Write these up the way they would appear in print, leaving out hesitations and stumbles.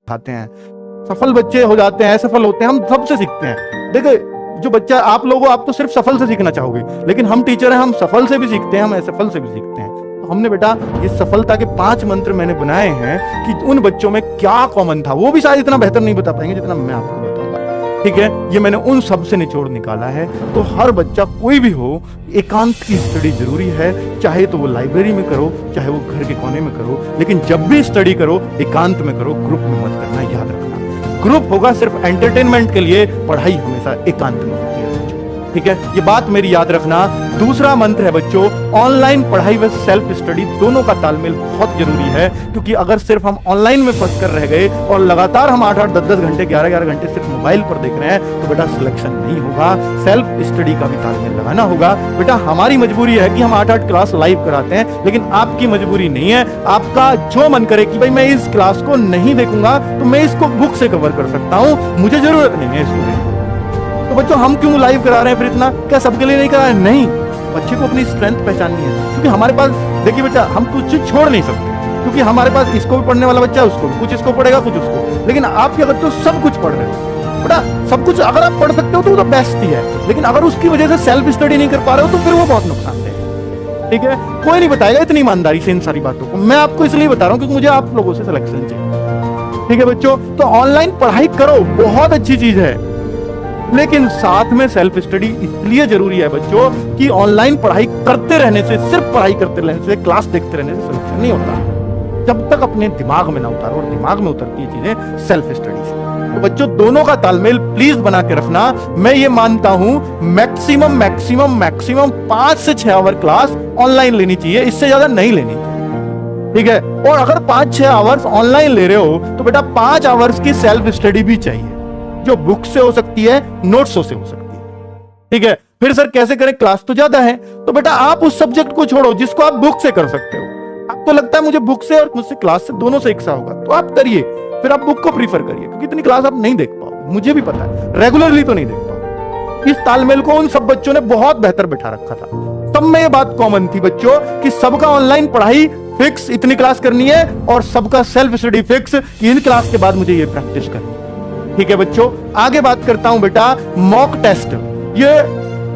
खाते हैं, सफल बच्चे हो जाते हैं, असफल होते हैं, हम सबसे सीखते हैं। देखो जो बच्चा आप लोगों, आप तो सिर्फ सफल से सीखना चाहोगे, लेकिन हम टीचर हैं, हम सफल से भी सीखते हैं, हम असफल से भी सीखते हैं। तो हमने बेटा ये सफलता के 5 मंत्र मैंने बनाए हैं कि उन बच्चों में क्या कॉमन था, वो भी शायद इतना बेहतर नहीं बता पाएंगे जितना मैं आपको बताऊंगा, ठीक है। ये मैंने उन सब से निचोड़ निकाला है। तो हर बच्चा कोई भी हो, एकांत की स्टडी जरूरी है, चाहे तो वो लाइब्रेरी में करो, चाहे वो घर के कोने में करो, लेकिन जब भी स्टडी करो एकांत में करो, ग्रुप में मत करना, याद रखना। ग्रुप होगा सिर्फ एंटरटेनमेंट के लिए, पढ़ाई हमेशा एकांत में होती है बच्चों, ठीक है, ये बात मेरी याद रखना। दूसरा मंत्र है बच्चों, ऑनलाइन पढ़ाई व सेल्फ स्टडी दोनों का तालमेल बहुत जरूरी है, क्योंकि अगर सिर्फ हम ऑनलाइन में फंस कर रह गए और लगातार हम 8-8, 10-10 घंटे, 11-11 घंटे सिर्फ मोबाइल पर देख रहे हैं, तो बेटा सिलेक्शन नहीं होगा। सेल्फ स्टडी का भी तालमेल लगाना होगा। बेटा हमारी मजबूरी है कि हम 8-8 क्लास लाइव कराते हैं, लेकिन आपकी मजबूरी नहीं है। आपका जो मन करे कि भाई मैं इस क्लास को नहीं देखूंगा, तो मैं इसको बुक से कवर कर सकता हूं, मुझे जरूरत नहीं है इसको देखने। तो बच्चों हम क्यों लाइव करा रहे हैं फिर इतना? क्या सबके लिए नहीं करा रहे हैं? नहीं, बच्चे को अपनी स्ट्रेंथ पहचाननी है, क्योंकि हमारे पास देखिए बेटा हम कुछ चीज छोड़ नहीं सकते, क्योंकि हमारे पास इसको भी पढ़ने वाला बच्चा है, उसको कुछ इसको पढ़ेगा, कुछ उसको। लेकिन आप क्या करते हो, सब कुछ पढ़ रहे हो बेटा, सब कुछ अगर आप पढ़ सकते हो तो वो तो बेस्ट ही है, लेकिन अगर उसकी वजह से सेल्फ स्टडी नहीं कर पा रहे हो तो फिर वो बहुत नुकसानदेह है, ठीक है। कोई नहीं बताएगा इतनी ईमानदारी से इन सारी बातों को, मैं आपको इसलिए बता रहा हूं क्योंकि मुझे आप लोगों से सिलेक्शन चाहिए, ठीक है बच्चों। तो ऑनलाइन पढ़ाई करो, बहुत अच्छी चीज है, लेकिन साथ में सेल्फ स्टडी इसलिए जरूरी है बच्चों कि ऑनलाइन पढ़ाई करते रहने से, सिर्फ पढ़ाई करते रहने से, क्लास देखते रहने से सिलेक्शन नहीं होता, जब तक अपने दिमाग में ना उतारो, और दिमाग में उतरती है चीजें सेल्फ स्टडी से। तो बच्चों दोनों का तालमेल प्लीज बना के रखना। मैं ये मानता हूं मैक्सिमम 5 से 6 आवर क्लास ऑनलाइन लेनी चाहिए, इससे ज्यादा नहीं लेनी चाहिए, ठीक है। और अगर 5-6 आवर्स ऑनलाइन ले रहे हो तो बेटा 5 आवर्स की सेल्फ स्टडी भी चाहिए, जो बुक से हो सकती है, नोट्सों से हो सकती है, ठीक है। फिर सर कैसे करें, क्लास तो ज्यादा है, तो बेटा आप उस सब्जेक्ट को छोड़ो जिसको आप बुक से कर सकते हो। आपको लगता है मुझे बुक से और मुझसे क्लास से दोनों से एक सा होगा, तो आप करिए, फिर आप बुक को प्रीफर करिए, क्योंकि इतनी क्लास आप नहीं देख पाओगे, मुझे भी पता है, रेगुलरली तो नहीं देख पाओगे। इस तालमेल को उन सब बच्चों ने बहुत बेहतर बैठा रखा था। सब में ये बात कॉमन थी बच्चों कि सबका ऑनलाइन पढ़ाई फिक्स, इतनी क्लास करनी है, और सबका सेल्फ स्टडी फिक्स कि इन क्लास के बाद मुझे ये प्रैक्टिस करनी है, ठीक है बच्चों। आगे बात करता हूं बेटा मॉक टेस्ट। ये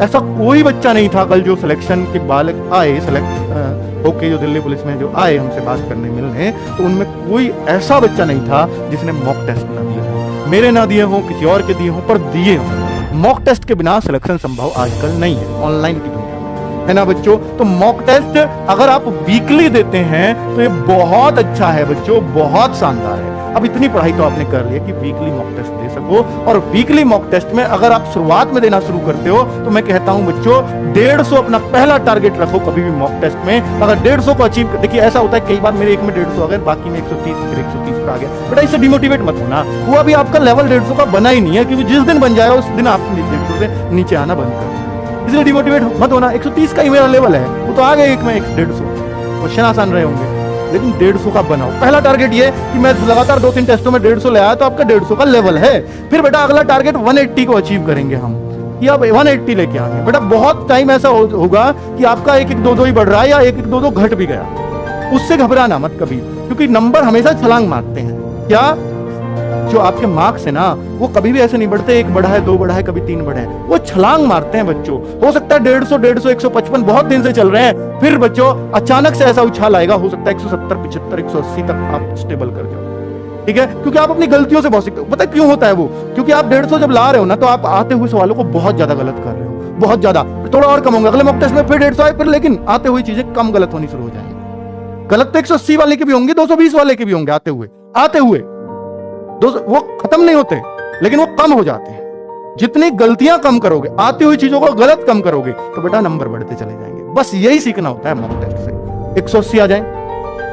ऐसा कोई बच्चा नहीं था कल जो सिलेक्शन के बालक आए, सेलेक्ट होके जो दिल्ली पुलिस में जो आए हमसे बात करने मिलने, तो उनमें कोई ऐसा बच्चा नहीं था जिसने मॉक टेस्ट ना दिए हो, मेरे ना दिए हो, किसी और के दिए हो, पर दिए हो। मॉक टेस्ट के बिना सिलेक्शन संभव आजकल नहीं है ऑनलाइन की दुनिया में, है ना बच्चों। तो मॉक टेस्ट अगर आप वीकली देते हैं तो ये बहुत अच्छा है बच्चों, बहुत शानदार है। अब इतनी पढ़ाई तो आपने कर ली है कि वीकली मॉक टेस्ट दे सको, और वीकली मॉक टेस्ट में अगर आप शुरुआत में देना शुरू करते हो तो मैं कहता हूं बच्चों 150 अपना पहला टारगेट रखो कभी भी मॉक टेस्ट में। अगर 150 को अचीव, देखिए ऐसा होता है कई बार मेरे एक में 150 आ गए, बाकी में 130, फिर 130 पे आ गया, बेटा इससे डिमोटिवेट मत होना, वो अभी आपका लेवल 150 का बना ही नहीं है, क्योंकि जिस दिन बन जाएगा उस दिन आप 150 से नीचे आना बंद कर, इसलिए डिमोटिवेट मत होना। 130 का ही मेरा लेवल है, वो तो आ गए एक में 150, क्वेश्चन आसान रहे होंगे, लेकिन 150 का बनाओ। पहला टारगेट ये कि मैं लगातार 2-3 टेस्टों में 150 ले आया, तो आपका 150 का लेवल है। फिर बेटा अगला टारगेट 180 को अचीव करेंगे हम, या 180 लेके आएंगे। बेटा बहुत टाइम ऐसा होगा कि आपका 1-1, 2-2 ही बढ़ रहा है, या 1-1, 2-2 घट भी गया, उससे घबराना मत कभी, क्योंकि नंबर हमेशा छलांग मारते हैं। क्या जो आपके मार्क्स है ना, वो कभी भी ऐसे नहीं बढ़ते 1 बढ़ा है, 2 बढ़ा है, कभी 3 बढ़े हैं, वो छलांग मारते हैं बच्चों। हो सकता है 150, 155 बहुत दिन से चल रहे हैं, फिर बच्चों अचानक से ऐसा उछाल आएगा, हो सकता है 170, 75, 180 तक आप स्टेबल कर जाओ, ठीक है, क्योंकि आप अपनी गलतियों से बहुत सीखते हो। पता है क्यों होता है वो? क्योंकि आप 150 जब ला रहे हो ना, तो आप आते हुए सवालों को बहुत ज्यादा गलत कर रहे हो, बहुत ज्यादा, थोड़ा और कम होंगे अगले मॉक टेस्ट में, फिर 150 आए, फिर लेकिन आते हुए चीजें कम गलत होनी शुरू हो जाएंगी। गलत तो 180 वाले के भी होंगे, 220 वाले के भी होंगे, आते हुए वो खत्म नहीं होते, लेकिन वो कम हो जाते हैं। जितनी गलतियां कम करोगे, आती हुई चीजों को गलत कम करोगे, तो बेटा नंबर बढ़ते चले जाएंगे। बस यही सीखना होता है मॉक टेस्ट से। 180 आ जाए,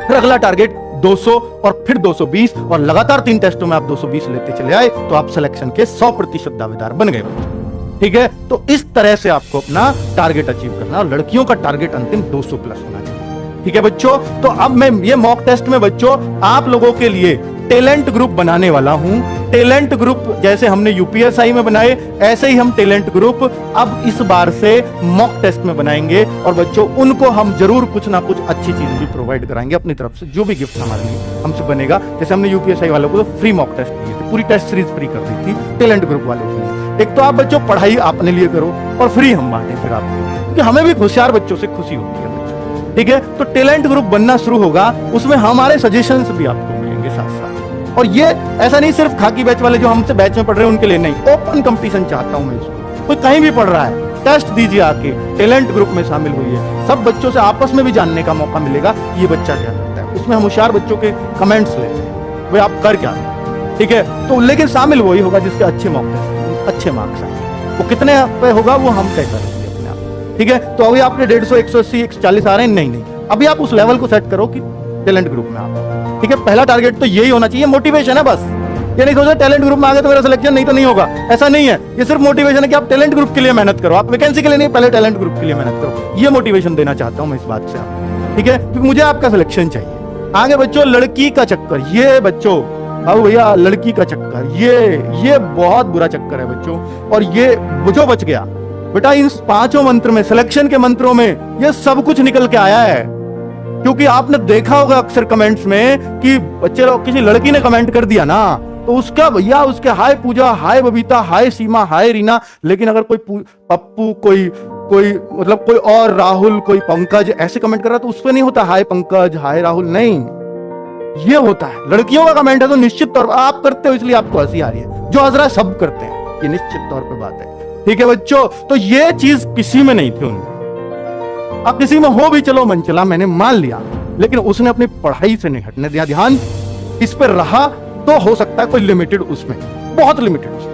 फिर अगला टारगेट 200, और फिर 220, और लगातार 3 टेस्टों में आप 220 लेते चले आए, तो आप सिलेक्शन के 100% दावेदार बन गए, ठीक है। तो इस तरह से आपको अपना टारगेट अचीव करना, और लड़कियों का टारगेट अंतिम 200 प्लस होना चाहिए, ठीक है बच्चों। तो अब मैं ये मॉक टेस्ट में बच्चों आप लोगों के लिए टैलेंट ग्रुप बनाने वाला हूं। टैलेंट ग्रुप जैसे हमने यूपीएसआई में बनाए, ऐसे ही हम टैलेंट ग्रुप अब इस बार से मॉक टेस्ट में बनाएंगे। और बच्चों, उनको हम जरूर कुछ ना कुछ अच्छी चीज भी प्रोवाइड कराएंगे अपनी तरफ से, जो भी गिफ्ट हमारे लिए हमसे बनेगा। जैसे हमने यूपीएसआई वालों को तो फ्री मॉक टेस्ट दिए थे, पूरी टेस्ट सीरीज फ्री कर दी थी टैलेंट ग्रुप वालों के लिए। एक तो आप बच्चों पढ़ाई अपने लिए करो और फ्री हम बांटे फिर आपको, क्योंकि हमें भी होशियार बच्चों से खुशी होती है बच्चों। ठीक है, तो टैलेंट ग्रुप बनना शुरू होगा, उसमें हमारे सजेशंस भी आपको मिलेंगे साथ साथ। और ये ऐसा नहीं सिर्फ खाकी बैच वाले जो हमसे बैच में पढ़ रहे हैं उनके लिए नहीं, ओपन कंपटीशन चाहता हूं मैं इसको। कोई कहीं भी पढ़ रहा है, टेस्ट दीजिए आके, टैलेंट ग्रुप में शामिल हुई है। सब बच्चों से आपस में भी जानने का मौका मिलेगा ये बच्चा क्या करता है। उसमें हम होशियार बच्चों के कमेंट्स लेते हैं, वे आप कर क्या रहे हैं। ठीक है, तो लेकिन शामिल वही होगा जिसके अच्छे मौके, अच्छे मार्क्स आए। वो कितने पे होगा वो हम तय करेंगे अपने आप। ठीक है, तो अभी आपने 150, 180, 140 आ रहे हैं, नहीं, अभी आप उस लेवल को सेट करो कि टैलेंट ग्रुप में आप। ठीक है, पहला टारगेट तो यही होना चाहिए, मोटिवेशन है बस। ये नहीं सोचो टैलेंट ग्रुप में आ गए तो मेरा सिलेक्शन नहीं तो नहीं होगा, ऐसा नहीं है। ये सिर्फ मोटिवेशन है कि आप टैलेंट ग्रुप के लिए मेहनत करो, आप वैकेंसी के लिए नहीं, पहले टैलेंट ग्रुप के लिए मेहनत करो। ये मोटिवेशन देना चाहता हूं मैं इस बात से आपको। ठीक है, क्योंकि मुझे आपका सिलेक्शन चाहिए। आगे बच्चों, लड़की का चक्कर, ये बच्चों अब भैया लड़की का चक्कर, ये बहुत बुरा चक्कर है बच्चों। और ये जो बच गया बेटा, इन 5 मंत्र में, सिलेक्शन के मंत्रों में ये सब कुछ निकल के आया है। क्योंकि आपने देखा होगा अक्सर कमेंट्स में कि बच्चे लोग, किसी लड़की ने कमेंट कर दिया ना, तो उसका भैया, उसके हाय पूजा, हाय बबीता, हाय सीमा, हाय रीना। लेकिन अगर कोई पप्पू, कोई मतलब कोई और राहुल, कोई पंकज ऐसे कमेंट कर रहा तो उस पर नहीं होता हाय पंकज, हाय राहुल, नहीं, ये होता है लड़कियों का कमेंट है। तो निश्चित तौर पर आप करते हो इसलिए आपको हंसी आ रही है, जो हंस रहा है सब करते हैं, ये निश्चित तौर पर बात है। ठीक है बच्चों, तो ये चीज किसी में नहीं थी उनमें। अब किसी में हो भी, चलो मन चला, मैंने मान लिया, लेकिन उसने अपनी पढ़ाई से नहीं हटने दिया, ध्यान इस पर रहा। तो हो सकता है कोई लिमिटेड उसमें, बहुत लिमिटेड उसमें।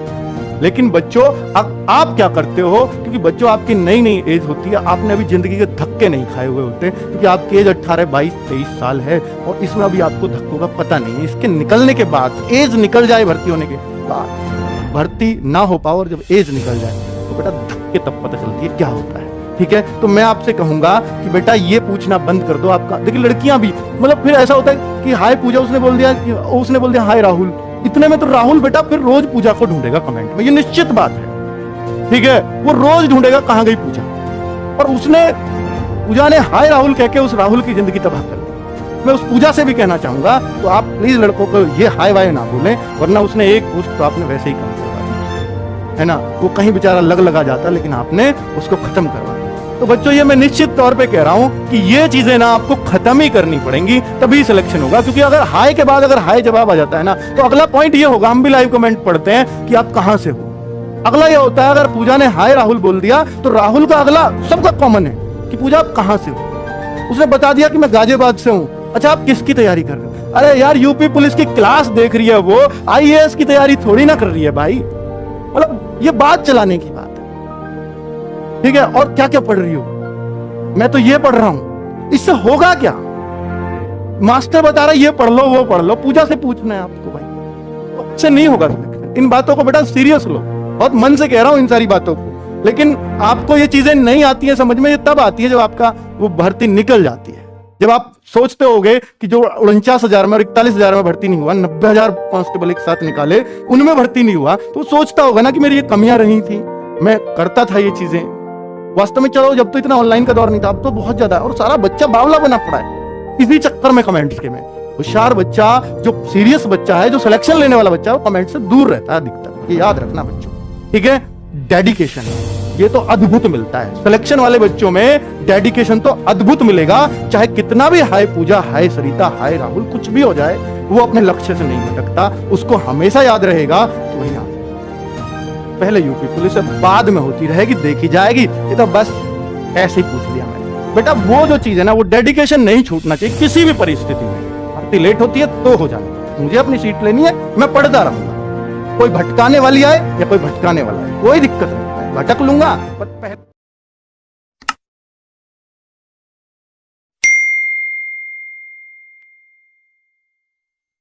लेकिन बच्चों, अब आप क्या करते हो, क्योंकि बच्चों आपकी नई नई एज होती है, आपने अभी जिंदगी के धक्के नहीं खाए हुए होते, क्योंकि आपकी एज 18, 22, 23 साल है और इसमें अभी आपको धक्कों का पता नहीं है। इसके निकलने के बाद, एज निकल जाए भर्ती होने के बाद, भर्ती ना हो पाओ और जब एज निकल जाए तो बेटा धक्के तब पता चलती है क्या होता है। ठीक है, तो मैं आपसे कहूंगा कि बेटा ये पूछना बंद कर दो आपका। देखिए लड़कियां भी, मतलब फिर ऐसा होता है कि हाय पूजा उसने बोल दिया हाय राहुल, इतने में तो राहुल बेटा फिर रोज पूजा को ढूंढेगा कमेंट में, ये निश्चित बात है। ठीक है, वो रोज ढूंढेगा कहां गई पूजा, और पूजा ने हाय राहुल कह के उस राहुल की जिंदगी तबाह कर दी। मैं उस पूजा से भी कहना चाहूंगा, तो आप प्लीज लड़कों को ये हाय वाय ना बोलें, वरना उसने एक पोस्ट तो आपने वैसे ही काम करवा दी है ना, वो कहीं बेचारा लगा जाता, लेकिन आपने उसको खत्म करवा दिया। तो बच्चों, ये मैं निश्चित तौर पे कह रहा हूं कि ये चीजें ना आपको खत्म ही करनी पड़ेंगी, तभी सिलेक्शन होगा। क्योंकि अगर हाय के बाद अगर हाय जवाब आ जाता है ना, तो अगला पॉइंट ये होगा, हम भी लाइव कमेंट पढ़ते हैं कि आप कहां से हो। अगला ये होता है, अगर पूजा ने हाय राहुल बोल दिया तो राहुल का अगला सबका कॉमन है कि पूजा आप कहां से हो। उसने बता दिया कि मैं गाजियाबाद से हूं। अच्छा, आप किसकी तैयारी कर रहे हो? अरे यार, यूपी पुलिस की क्लास देख रही है वो, IAS की तैयारी थोड़ी ना कर रही है भाई। मतलब ये बात चलाने की बात है। ठीक है, और क्या क्या पढ़ रही हो? मैं तो ये पढ़ रहा हूं, इससे होगा क्या? मास्टर बता रहा है ये पढ़ लो, वो पढ़ लो, पूजा से पूछना है आपको भाई, इससे नहीं होगा। इन बातों को बेटा सीरियस लो, बहुत मन से कह रहा हूं इन सारी बातों को। लेकिन आपको ये चीजें नहीं आती है समझ में, ये तब आती है जब आपका वो भर्ती निकल जाती है। जब आप सोचते होगे कि जो 49,000 में और 41,000 में भर्ती नहीं हुआ, 90,000 कांस्टेबल एक साथ निकाले, उनमें भर्ती नहीं हुआ, तो सोचता होगा ना कि मेरी ये कमियां रही थी, मैं करता था ये चीजें। वास्तव में चलो, जब तो इतना ऑनलाइन का दौर नहीं था, अब तो बहुत ज्यादा, और सारा बच्चा बावला बना पड़ा है इसी चक्कर में कमेंट्स के में। होशियार बच्चा, जो सीरियस बच्चा है, जो सिलेक्शन लेने वाला बच्चा है, वो कमेंट से दूर रहता है अधिकतर, ये याद रखना बच्चों। ठीक है, डेडिकेशन ये तो अद्भुत मिलता है सिलेक्शन वाले बच्चों में, डेडिकेशन तो अद्भुत मिलेगा। चाहे कितना भी हाय पूजा, हाय सरिता, हाय राहुल कुछ भी हो जाए, वो अपने लक्ष्य से नहीं भटकता, उसको हमेशा याद रहेगा कि वही ना, पहले यूपी पुलिस बाद में होती रहेगी, देखी जाएगी। ये तो बस ऐसे ही पूछ लिया मैंने बेटा, वो जो चीज है ना, वो डेडिकेशन नहीं छूटना चाहिए किसी भी परिस्थिति में। भर्ती लेट होती है तो हो जाए, मुझे अपनी सीट लेनी है, मैं पढ़ता रहूंगा, कोई भटकाने वाली आए या कोई भटकाने वाला आए, कोई दिक्कत नहीं, भटक लूंगा पर